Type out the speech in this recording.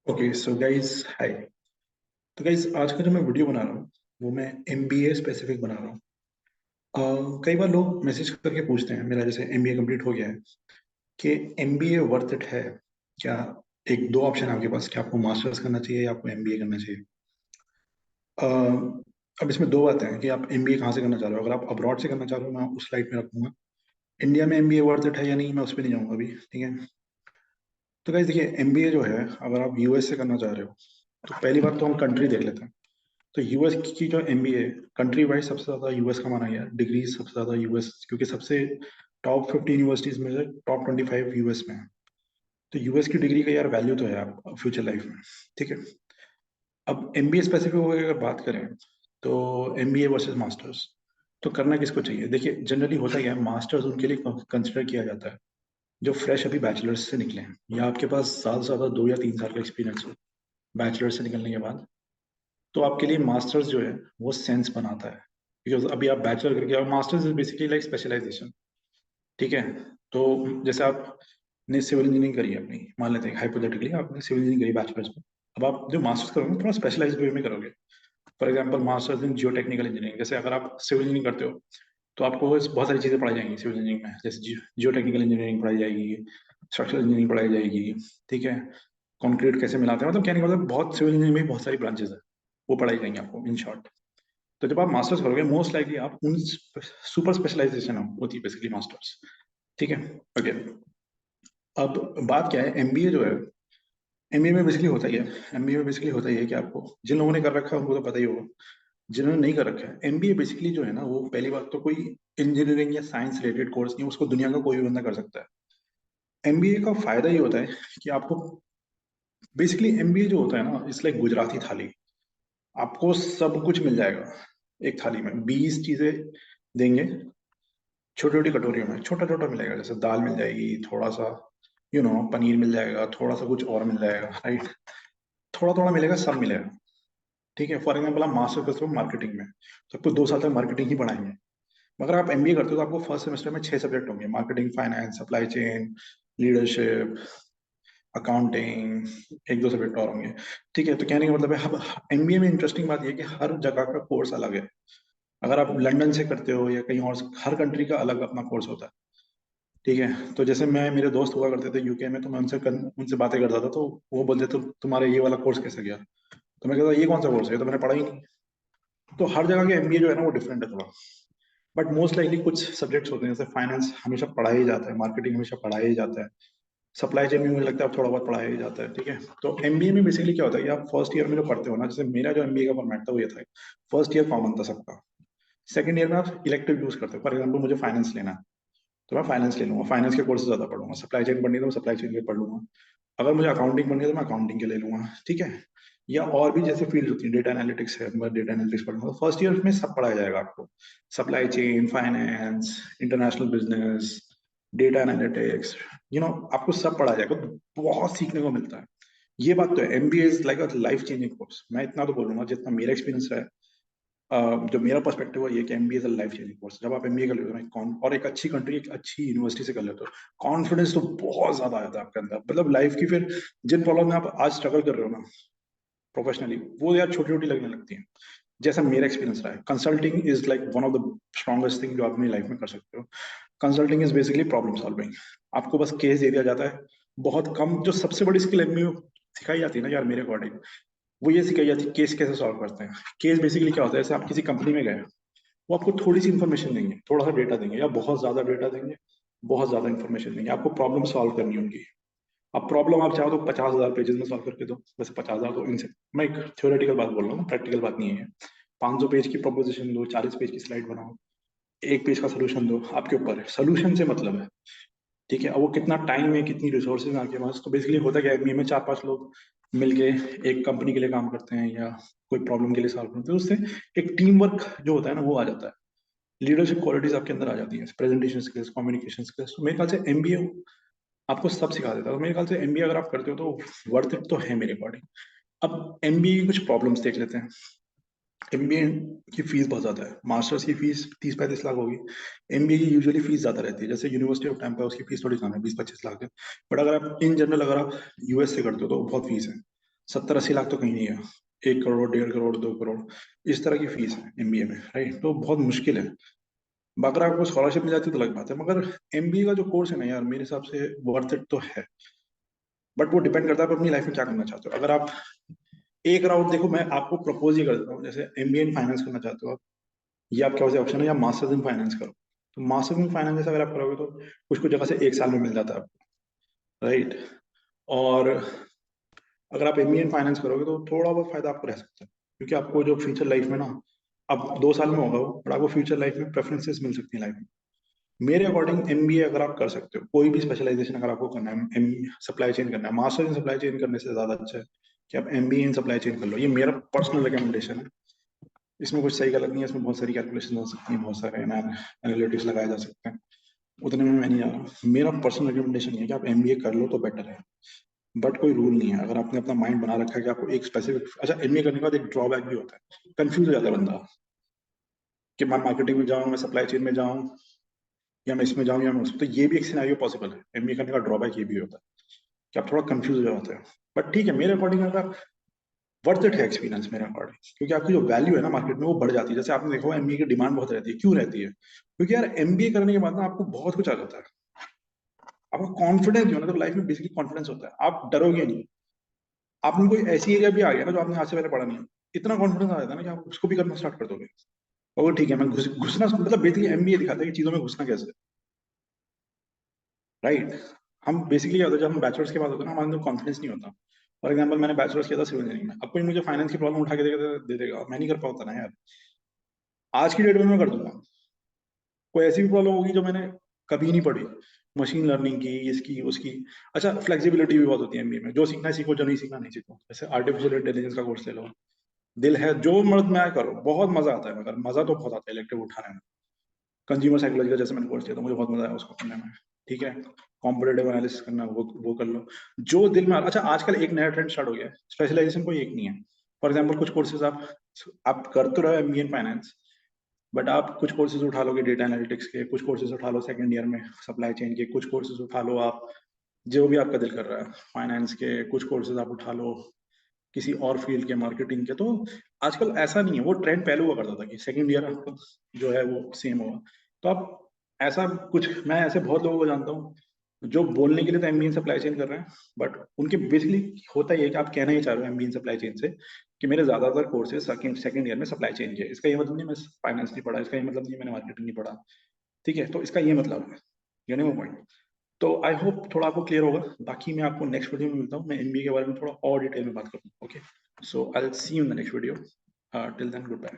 Okay so guys hi. तो guys आज का जो मैं वीडियो बना रहा हूँ वो मैं एमबीए स्पेसिफिक बना रहा हूँ। कई बार लोग मैसेज करके पूछते हैं, मेरा जैसे एमबीए कंप्लीट हो गया है, कि एमबीए वर्थ इट है क्या। एक दो ऑप्शन है आपके पास कि आपको मास्टर्स करना चाहिए या आपको एमबीए करना चाहिए। अ, अब इसमें दो बातें हैं कि आप एमबीए कहाँ से करना चाह रहे हो। अगर आप अब्रॉड से करना चाह रहे हो मैं उस लाइट में रखूंगा। इंडिया में एमबीए वर्थ इट है या नहीं मैं उस पर नहीं जाऊंगा अभी, ठीक है। तो गाइस देखिए, एमबीए जो है अगर आप यूएस से करना चाह रहे हो तो पहली बात तो हम कंट्री देख लेते हैं। तो यूएस की जो एमबीए कंट्री वाइज सबसे ज्यादा यूएस का माना गया, डिग्री सबसे ज्यादा यूएस, क्योंकि सबसे टॉप 15 यूनिवर्सिटीज में से टॉप 25 यूएस में है। तो यूएस की डिग्री का यार वैल्यू तो है आप फ्यूचर लाइफ में, ठीक है। अब एमबीए स्पेसिफिक अगर बात करें तो एमबीए वर्सेस मास्टर्स, तो करना किसको चाहिए। देखिए जनरली होता क्या है, मास्टर्स उनके लिए कंसिडर किया जाता है जो फ्रेश अभी बैचलर्स से निकले हैं या आपके पास ज्यादा से ज्यादा 2 या 3 साल का एक्सपीरियंस हो बैचलर से निकलने के बाद। तो आपके लिए मास्टर्स जो है वो सेंस बनाता है, बिकॉज अभी आप बैचलर करके आओ, masters is basically like specialization, ठीक है। तो जैसे आपने सिविल इंजीनियरिंग करी है अपनी, मान लेते हैं हाइपोथेटिकली आपने सिविल इंजीनियरिंग करी बैचलर्स में। अब आप जो मास्टर्स करोगे थोड़ा स्पेशलाइज वे में करोगे। For example masters in Jio technical engineering, जैसे अगर आप सिविल इंजीनियरिंग करते हो तो आपको बहुत सारी चीजें पढ़ाई जाएंगी सिविल इंजीनियरिंग में, जैसे जियो टेक्निकल इंजीनियरिंग पढ़ाई जाएगी, स्ट्रक्चरल इंजीनियरिंग पढ़ाई जाएगी, ठीक है। कंक्रीट कैसे मिलाते हैं, मतलब कहने का मतलब बहुत सिविल इंजीनियरिंग में बहुत सारी ब्रांचेस है, वो पढ़ाई जाएंगी आपको इन शॉर्ट। तो जब आप मास्टर्स करोगे मोस्ट लाइकली आप उन सुपर स्पेशलाइजेशन होती है बेसिकली मास्टर्स, ठीक है। ओके, अब बात क्या है, एमबीए जो है, एमबीए में बेसिकली होता ही है। एमबीए में बेसिकली होता ही है कि आपको जिन लोगों ने कर रखा है उनको तो पता ही होगा, जिन्होंने नहीं कर रखा है एमबीए बेसिकली जो है ना, वो पहली बात तो कोई इंजीनियरिंग या साइंस रिलेटेड कोर्स नहीं, उसको दुनिया का कोई भी बंदा कर सकता है। एमबीए का फायदा ये होता है कि आपको बेसिकली एमबीए जो होता है ना इट्स लाइक गुजराती थाली। आपको सब कुछ मिल जाएगा एक थाली में, 20 चीजें देंगे छोटी छोटी कटोरियों में, छोटा छोटा मिलेगा, जैसे दाल मिल जाएगी, थोड़ा सा पनीर मिल जाएगा, थोड़ा सा कुछ और मिल जाएगा, राइट। थोड़ा थोड़ा मिलेगा, सब मिलेगा, ठीक है। फॉर एग्जाम्पल आप मास्टर करते हो मार्केटिंग में तो आपको 2 साल तक मार्केटिंग ही पढ़ाएंगे। मगर आप एमबीए करते हो तो आपको फर्स्ट सेमेस्टर में 6 सब्जेक्ट होंगे, marketing, finance, supply chain, leadership, accounting, एक दो सब्जेक्ट और होंगे, ठीक है। तो कहने का मतलब है एमबीए में इंटरेस्टिंग बात यह है कि हर जगह का कोर्स अलग है। अगर आप लंदन से करते हो या कहीं और हर कंट्री का अलग अपना कोर्स होता है, ठीक है। तो जैसे मैं, मेरे दोस्त हुआ करते थे यूके में, तो मैं उनसे बातें करता था तो वो बोलते थे तुम्हारा ये वाला कोर्स कैसे गया, तो मैं कहता ये कौन सा कोर्स है, तो मैंने पढ़ा ही नहीं। तो हर जगह के एमबीए जो है ना वो डिफरेंट है थोड़ा। बट मोस्ट लाइकली कुछ सब्जेक्ट्स होते हैं, जैसे फाइनेंस हमेशा पढ़ाया ही जाता है, मार्केटिंग हमेशा पढ़ाया ही जाता है, सप्लाई चेन में मुझे लगता है अब थोड़ा बहुत पढ़ाया ही जाता है, ठीक है। तो एमबीए में बेसिकली क्या होता है कि आप फर्स्ट ईयर में जो पढ़ते हो ना, जैसे मेरा जो एमबीए का फॉर्मेट था वो ये था, फर्स्ट ईयर कॉमन था सबका। सेकंड ईयर में आप इलेक्टिव यूज करते हो, फॉर एग्जाम्पल मुझे फाइनेंस लेना है तो मैं फाइनेंस ले लूंगा, फाइनेंस के कोर्सेज ज्यादा पढ़ूंगा, सप्लाई चेन पढ़नी है तो मैं सप्लाई चेन के पढ़ लूंगा, अगर मुझे अकाउंटिंग पढ़नी है तो मैं अकाउंटिंग के ले लूंगा, ठीक है। या और भी जैसे फील्ड होती है, डेटा एनालिटिक्स है, मैं डेटा एनालिटिक्स पढ़ूंगा, तो फर्स्ट ईयर में सब पढ़ाया जाएगा आपको, supply chain, finance, international business, data analytics, आपको सब पढ़ाया जाएगा, तो बहुत सीखने को मिलता है। ये बात तो है, MBA is like a life changing course, मैं इतना तो बोलूंगा जितना मेरा एक्सपीरियंस रहा है। जो मेरा पर्सपेक्टिव है ये कि MBA is a life changing course. जब आप एमबीए कर लेते हो ना और एक अच्छी कंट्री, एक अच्छी यूनिवर्सिटी से कर लेते हो, कॉन्फिडेंस तो बहुत ज्यादा आ जाता है आपके अंदर, मतलब लाइफ की फिर जिन प्रॉब्लम में आप आज स्ट्रगल कर रहे हो ना प्रोफेशनली, वो यार छोटी छोटी लगने लगती हैं। जैसा मेरा एक्सपीरियंस रहा है, consulting is like one of the strongest thing जो आप अपनी लाइफ में कर सकते हो। Consulting is basically problem solving. आपको बस केस दे दिया जाता है, बहुत कम, जो सबसे बड़ी स्किल एमबीए में सिखाई जाती है ना यार मेरे अकॉर्डिंग, वो ये सिखाई जाती है केस कैसे सॉल्व करते हैं। केस बेसिकली क्या होता है, जैसे आप किसी कंपनी में गए, वो आपको थोड़ी सी इन्फॉर्मेशन देंगे, थोड़ा सा डेटा देंगे या बहुत ज्यादा डेटा देंगे, बहुत ज्यादा इन्फॉर्मेशन देंगे, आपको प्रॉब्लम सॉल्व करनी होगी। अब प्रॉब्लम आप चाहो तो 50,000 पेजेस में सॉल्व करके दो, वैसे 50,000 तो इनसे, मैं एक थ्योरेटिकल बात बोल रहा हूँ, प्रैक्टिकल बात नहीं है। 500 पेज की प्रोपोजिशन दो, 40 पेज की स्लाइड बनाओ, 1 पेज का सोल्यूशन दो, आपके ऊपर है, सोल्यूशन से मतलब है, ठीक है। अब वो कितना टाइम है, कितनी रिसोर्सेज है आपके पास, तो बेसिकली होता क्या है, एमबीए में 4-5 लोग मिलके एक कंपनी के लिए काम करते हैं या कोई प्रॉब्लम के लिए सॉल्व करते हैं, तो उससे एक टीम वर्क जो होता है ना वो आ जाता है, लीडरशिप क्वालिटीज आपके अंदर आ जाती हैं, प्रेजेंटेशन स्किल्स, कम्युनिकेशन स्किल्स। तो मेरे ख्याल से एमबीए आपको सब सिखा देता है, तो मेरे ख्याल से एमबीए अगर आप करते हो तो वर्थ इट तो है मेरे अकॉर्डिंग। अब एमबीए की कुछ प्रॉब्लम्स देख लेते हैं। एमबीए की फीस बहुत ज्यादा है, मास्टर्स की फीस 30-35 लाख होगी, एमबीए की यूजुअली फीस ज्यादा रहती है, जैसे यूनिवर्सिटी ऑफ टैंपा है उसकी फीस थोड़ी कम है, 20-25 लाख है। बट अगर आप इन जनरल अगर आप यूएस से करते हो तो बहुत फीस है। 70-80 लाख तो कहीं नहीं है। 1 करोड़, 1.5 करोड़, 2 करोड़, इस तरह की फीस है एमबीए में, राइट? तो बहुत मुश्किल है। अगर आपको स्कॉलरशिप मिल जाती है तो अलग बात है, मगर एमबीए का जो कोर्स है ना यार, मेरे हिसाब से वर्थ इट तो है। बट वो डिपेंड करता है आप अपनी लाइफ में क्या करना चाहते हो। अगर आप एक राउंड देखो, मैं आपको प्रपोज ही कर देता हूँ, जैसे एमबीए इन फाइनेंस करना चाहते हो आप, ये आपके पास ऑप्शन है, या मास्टर्स इन फाइनेंस करो। तो मास्टर्स इन फाइनेंस अगर आप करोगे तो कुछ कुछ जगह से 1 साल में मिल जाता है आपको, राइट? और अगर आप एमबीए इन फाइनेंस करोगे तो थोड़ा बहुत फायदा आपको रह सकता है, क्योंकि आपको जो फ्यूचर लाइफ में ना, अब 2 साल में होगा वो, बट आपको फ्यूचर लाइफ में प्रेफरेंसेस मिल सकती है लाइफ में। मेरे अकॉर्डिंग एमबीए अगर आप कर सकते हो, कोई भी स्पेशलाइजेशन अगर आपको करना है, सप्लाई चेन करना है, मास्टर इन सप्लाई चेन करने से ज्यादा अच्छा है कि आप एमबीए इन सप्लाई चेन कर लो। ये मेरा पर्सनल रिकमेंडेशन है। इसमें कुछ सही गलत नहीं है, इसमें बहुत सारी कैलकुलेशन हो सकती है, बहुत सारे एनालिटिक्स लगाए जा सकते हैं, उतने में मैं नहीं जा रहा। मेरा पर्सनल रिकमेंडेशन ये है कि आप एमबीए कर लो तो बेटर है। बट कोई रूल नहीं है। अगर आपने अपना माइंड बना रखा है कि आपको एक स्पेसिफिक, अच्छा, एमबीए करने के बाद एक ड्रॉबैक भी होता है, कंफ्यूज हो जाता है बंदा कि मैं मार्केटिंग में जाऊँ, मैं सप्लाई चेन में जाऊँ, या मैं इसमें जाऊँ या मैं उसमें। तो ये भी एक सिनेरियो पॉसिबल है। एमबीए करने का ड्रॉबैक ये भी होता है कि आप थोड़ा कंफ्यूज हो जाते हैं। बट ठीक है, मेरे अकॉर्डिंग अगर वर्थ इट है एक्सपीरियंस मेरे अकॉर्डिंग, क्योंकि आपकी जो वैल्यू है ना मार्केट में वो बढ़ जाती है। जैसे आपने देखा होगा एमबीए की डिमांड बहुत रहती है। क्यों रहती है? क्योंकि यार एमबीए करने के बाद ना आपको बहुत कुछ आ जाता है। आपको कॉन्फिडेंस जो है ना, तो लाइफ में बेसिकली कॉन्फिडेंस होता है, आप डरोगे नहीं। आप में कोई ऐसी एरिया भी आ गया ना जो आपने आज से पहले पढ़ा नहीं है, इतना कॉन्फिडेंस आ जाता है ना कि आप उसको भी करना स्टार्ट कर दोगे। और ठीक है, मैं घुसना मतलब बेसिकली एमबीए दिखाता है कि चीजों में घुसना कैसे, राइट? हम बेसिकली क्या होता है, जब हम बैचलर्स के बाद होते हैं ना, हमारे अंदर कॉन्फिडेंस नहीं होता। फॉर एग्जाम्पल, मैंने बैचलर्स किया था सिविल इंजीनियरिंग में, अब कोई मुझे फाइनेंस की प्रॉब्लम उठा के दे देगा, मैं नहीं कर पाता ना यार। आज की डेट में मैं कर दूंगा। कोई ऐसी भी प्रॉब्लम होगी जो मैंने कभी नहीं पढ़ी, मशीन लर्निंग की, इसकी उसकी। अच्छा, फ्लेक्सिबिलिटी भी बहुत होती है एमबीए में, जो सीखना है सीखो, जो नहीं सीखना नहीं सीखो। जैसे आर्टिफिशियल इंटेलिजेंस का कोर्स ले लो, दिल है जो मर्द में आए करो, बहुत मजा आता है। मगर मजा तो बहुत आता है इलेक्टिव उठाने में। कंज्यूमर साइकोलॉजी का जैसे मैंने कोर्स किया था, मुझे बहुत मजा आया उसको करने में। ठीक है, कॉम्पिटेटिव एनालिसिस करना, वो कर लो जो दिल में अच्छा, आजकल एक नया ट्रेंड स्टार्ट हो गया है, स्पेशलाइजेशन कोई एक नहीं है। फॉर एग्जाम्पल, कुछ कोर्सेज आप कर तो रहे हो एमबीए इन फाइनेंस, बट आप कुछ कोर्सेज उठा लोगे डेटा एनालिटिक्स के, कुछ कोर्सेज उठा लो सेकंड ईयर में सप्लाई चेन के, कुछ कोर्सेज उठा लो आप जो भी आपका दिल कर रहा है, फाइनेंस के कुछ कोर्सेज आप उठा लो, किसी और फील्ड के, मार्केटिंग के। तो आजकल ऐसा नहीं है, वो ट्रेंड पहले हुआ करता था कि सेकंड ईयर आपका जो है वो सेम होगा। तो आप ऐसा कुछ, मैं ऐसे बहुत लोगों को जानता हूँ जो बोलने के लिए तो एमबीए सप्लाई चेन कर रहे हैं, बट उनके बेसिकली होता ही है कि आप कहना ही चाह रहे हो एमबीए सप्लाई चेन से कि मेरे ज्यादातर कोर्सेज सेकंड ईयर में सप्लाई चेन के। इसका ये मतलब नहीं मैं फाइनेंस नहीं पढ़ा, इसका ये मतलब नहीं मैंने मार्केटिंग नहीं पढ़ा। ठीक है, तो इसका ये मतलब है, यू नो पॉइंट। तो आई होप थोड़ा आपको क्लियर होगा। बाकी मैं आपको नेक्स्ट वीडियो में मिलता हूँ, मैं एमबीए के बारे में थोड़ा और डिटेल में बात करूँ। Okay, so I will see you in the next video. Till then, good bye.